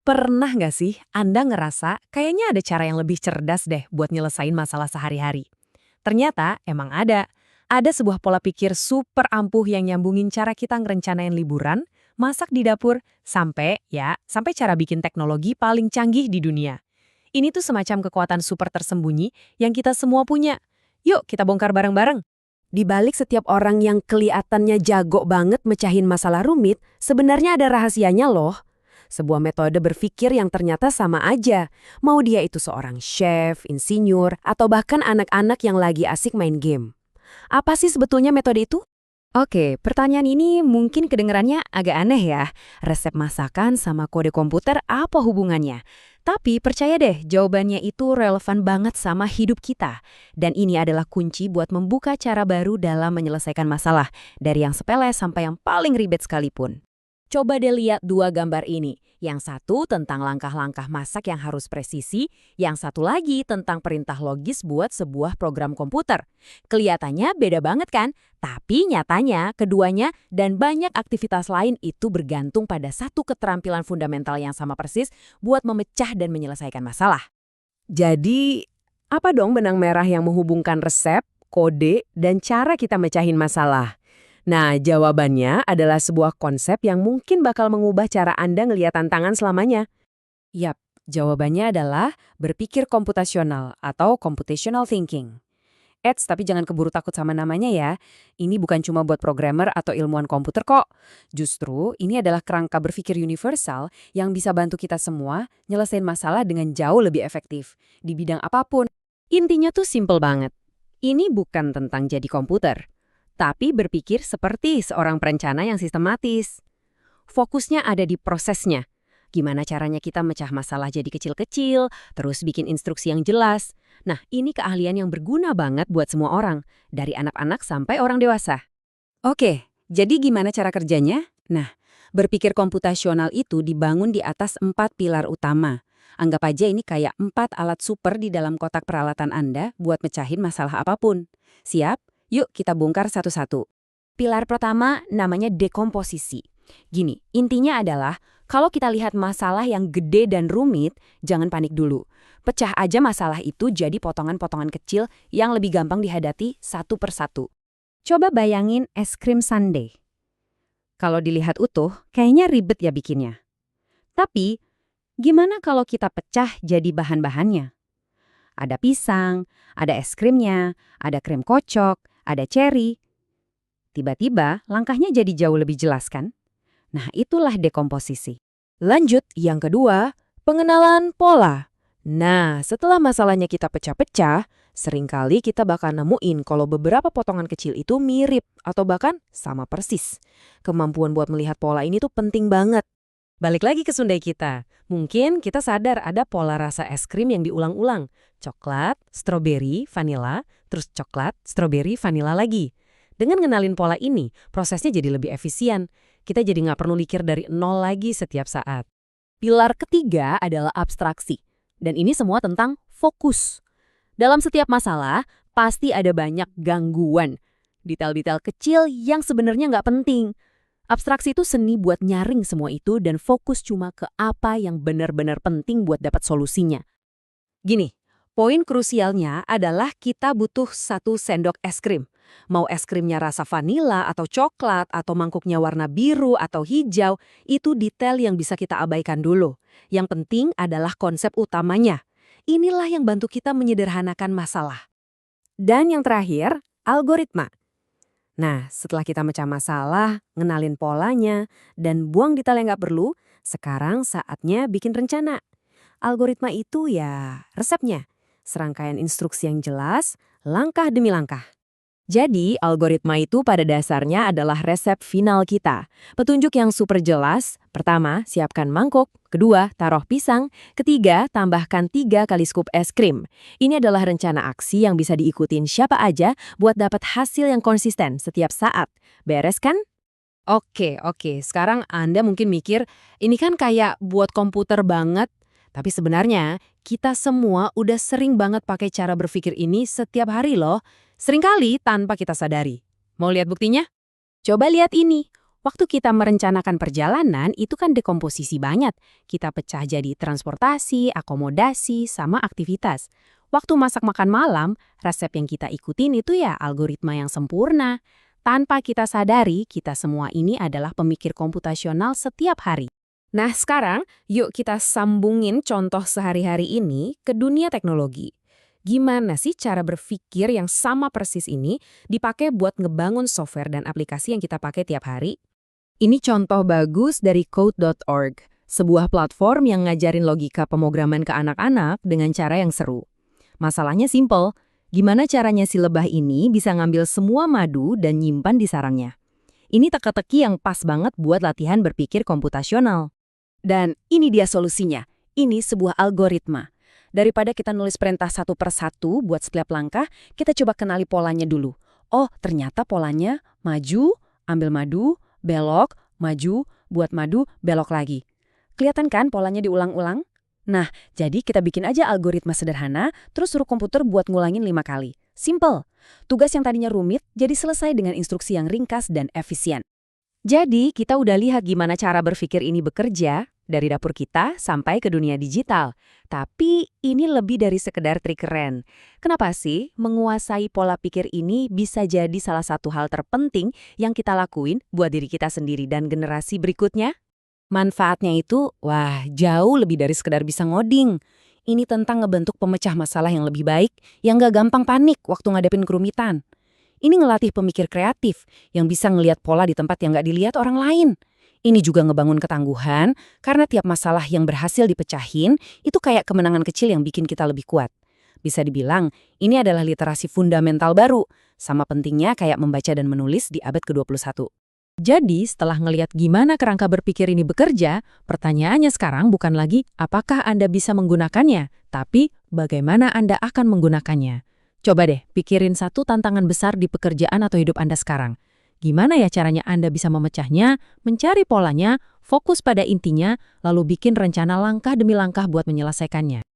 Pernah nggak sih Anda ngerasa kayaknya ada cara yang lebih cerdas deh buat nyelesain masalah sehari-hari? Ternyata emang ada. Ada sebuah pola pikir super ampuh yang nyambungin cara kita ngerencanain liburan, masak di dapur, sampai cara bikin teknologi paling canggih di dunia. Ini tuh semacam kekuatan super tersembunyi yang kita semua punya. Yuk kita bongkar bareng-bareng. Di balik setiap orang yang kelihatannya jago banget mecahin masalah rumit, sebenarnya ada rahasianya loh. Sebuah metode berpikir yang ternyata sama aja. Mau dia itu seorang chef, insinyur, atau bahkan anak-anak yang lagi asik main game. Apa sih sebetulnya metode itu? Oke, pertanyaan ini mungkin kedengarannya agak aneh ya. Resep masakan sama kode komputer apa hubungannya? Tapi percaya deh, jawabannya itu relevan banget sama hidup kita. Dan ini adalah kunci buat membuka cara baru dalam menyelesaikan masalah, dari yang sepele sampai yang paling ribet sekalipun. Coba deh lihat dua gambar ini. Yang satu tentang langkah-langkah masak yang harus presisi, yang satu lagi tentang perintah logis buat sebuah program komputer. Kelihatannya beda banget kan? Tapi nyatanya keduanya dan banyak aktivitas lain itu bergantung pada satu keterampilan fundamental yang sama persis buat memecah dan menyelesaikan masalah. Jadi, apa dong benang merah yang menghubungkan resep, kode, dan cara kita mecahin masalah? Nah, jawabannya adalah sebuah konsep yang mungkin bakal mengubah cara Anda ngelihat tantangan selamanya. Yap, jawabannya adalah berpikir komputasional atau computational thinking. Tapi jangan keburu takut sama namanya ya. Ini bukan cuma buat programmer atau ilmuwan komputer kok. Justru ini adalah kerangka berpikir universal yang bisa bantu kita semua nyelesain masalah dengan jauh lebih efektif di bidang apapun. Intinya tuh simple banget. Ini bukan tentang jadi komputer, tapi berpikir seperti seorang perencana yang sistematis. Fokusnya ada di prosesnya. Gimana caranya kita mecah masalah jadi kecil-kecil, terus bikin instruksi yang jelas. Nah, ini keahlian yang berguna banget buat semua orang, dari anak-anak sampai orang dewasa. Oke, jadi gimana cara kerjanya? Nah, berpikir komputasional itu dibangun di atas 4 pilar utama. Anggap aja ini kayak 4 alat super di dalam kotak peralatan Anda buat mecahin masalah apapun. Siap? Yuk kita bongkar satu-satu. Pilar pertama namanya dekomposisi. Gini, intinya adalah kalau kita lihat masalah yang gede dan rumit, jangan panik dulu. Pecah aja masalah itu jadi potongan-potongan kecil yang lebih gampang dihadapi satu persatu. Coba bayangin es krim sundae. Kalau dilihat utuh, kayaknya ribet ya bikinnya. Tapi, gimana kalau kita pecah jadi bahan-bahannya? Ada pisang, ada es krimnya, ada krim kocok, ada ceri. Tiba-tiba, langkahnya jadi jauh lebih jelas kan? Nah, itulah dekomposisi. Lanjut, yang kedua, pengenalan pola. Nah, setelah masalahnya kita pecah-pecah, seringkali kita bakal nemuin kalau beberapa potongan kecil itu mirip atau bahkan sama persis. Kemampuan buat melihat pola ini tuh penting banget. Balik lagi ke Sundai kita. Mungkin kita sadar ada pola rasa es krim yang diulang-ulang. Coklat, stroberi, vanila, terus coklat, stroberi, vanila lagi. Dengan ngenalin pola ini, prosesnya jadi lebih efisien. Kita jadi nggak perlu mikir dari nol lagi setiap saat. Pilar ketiga adalah abstraksi. Dan ini semua tentang fokus. Dalam setiap masalah, pasti ada banyak gangguan. Detail-detail kecil yang sebenarnya nggak penting. Abstraksi itu seni buat nyaring semua itu dan fokus cuma ke apa yang benar-benar penting buat dapat solusinya. Gini, poin krusialnya adalah kita butuh 1 sendok es krim. Mau es krimnya rasa vanila atau coklat atau mangkuknya warna biru atau hijau, itu detail yang bisa kita abaikan dulu. Yang penting adalah konsep utamanya. Inilah yang bantu kita menyederhanakan masalah. Dan yang terakhir, algoritma. Nah, setelah kita mecah masalah, ngenalin polanya, dan buang detail yang nggak perlu, sekarang saatnya bikin rencana. Algoritma itu ya resepnya. Serangkaian instruksi yang jelas, langkah demi langkah. Jadi, algoritma itu pada dasarnya adalah resep final kita. Petunjuk yang super jelas, pertama, siapkan mangkuk, kedua, taruh pisang, ketiga, tambahkan 3 kali scoop es krim. Ini adalah rencana aksi yang bisa diikutin siapa aja buat dapat hasil yang konsisten setiap saat. Beres kan? Oke. Sekarang Anda mungkin mikir, ini kan kayak buat komputer banget. Tapi sebenarnya, kita semua udah sering banget pakai cara berpikir ini setiap hari loh. Seringkali tanpa kita sadari. Mau lihat buktinya? Coba lihat ini. Waktu kita merencanakan perjalanan, itu kan dekomposisi banget. Kita pecah jadi transportasi, akomodasi, sama aktivitas. Waktu masak makan malam, resep yang kita ikutin itu ya algoritma yang sempurna. Tanpa kita sadari, kita semua ini adalah pemikir komputasional setiap hari. Nah sekarang, yuk kita sambungin contoh sehari-hari ini ke dunia teknologi. Gimana sih cara berpikir yang sama persis ini dipakai buat ngebangun software dan aplikasi yang kita pakai tiap hari? Ini contoh bagus dari Code.org, sebuah platform yang ngajarin logika pemrograman ke anak-anak dengan cara yang seru. Masalahnya simple, gimana caranya si lebah ini bisa ngambil semua madu dan nyimpan di sarangnya? Ini teka-teki yang pas banget buat latihan berpikir komputasional. Dan ini dia solusinya. Ini sebuah algoritma. Daripada kita nulis perintah satu per satu buat setiap langkah, kita coba kenali polanya dulu. Oh, ternyata polanya maju, ambil madu, belok, maju, buat madu, belok lagi. Kelihatan kan polanya diulang-ulang? Nah, jadi kita bikin aja algoritma sederhana, terus suruh komputer buat ngulangin 5 kali. Simple. Tugas yang tadinya rumit jadi selesai dengan instruksi yang ringkas dan efisien. Jadi, kita udah lihat gimana cara berpikir ini bekerja, dari dapur kita sampai ke dunia digital. Tapi, ini lebih dari sekedar trik keren. Kenapa sih menguasai pola pikir ini bisa jadi salah satu hal terpenting yang kita lakuin buat diri kita sendiri dan generasi berikutnya? Manfaatnya itu, wah, jauh lebih dari sekedar bisa ngoding. Ini tentang ngebentuk pemecah masalah yang lebih baik, yang gak gampang panik waktu ngadepin kerumitan. Ini ngelatih pemikir kreatif, yang bisa ngelihat pola di tempat yang gak dilihat orang lain. Ini juga ngebangun ketangguhan, karena tiap masalah yang berhasil dipecahin, itu kayak kemenangan kecil yang bikin kita lebih kuat. Bisa dibilang, ini adalah literasi fundamental baru, sama pentingnya kayak membaca dan menulis di abad ke-21. Jadi, setelah ngelihat gimana kerangka berpikir ini bekerja, pertanyaannya sekarang bukan lagi apakah Anda bisa menggunakannya, tapi bagaimana Anda akan menggunakannya. Coba deh, pikirin satu tantangan besar di pekerjaan atau hidup Anda sekarang. Gimana ya caranya Anda bisa memecahnya, mencari polanya, fokus pada intinya, lalu bikin rencana langkah demi langkah buat menyelesaikannya.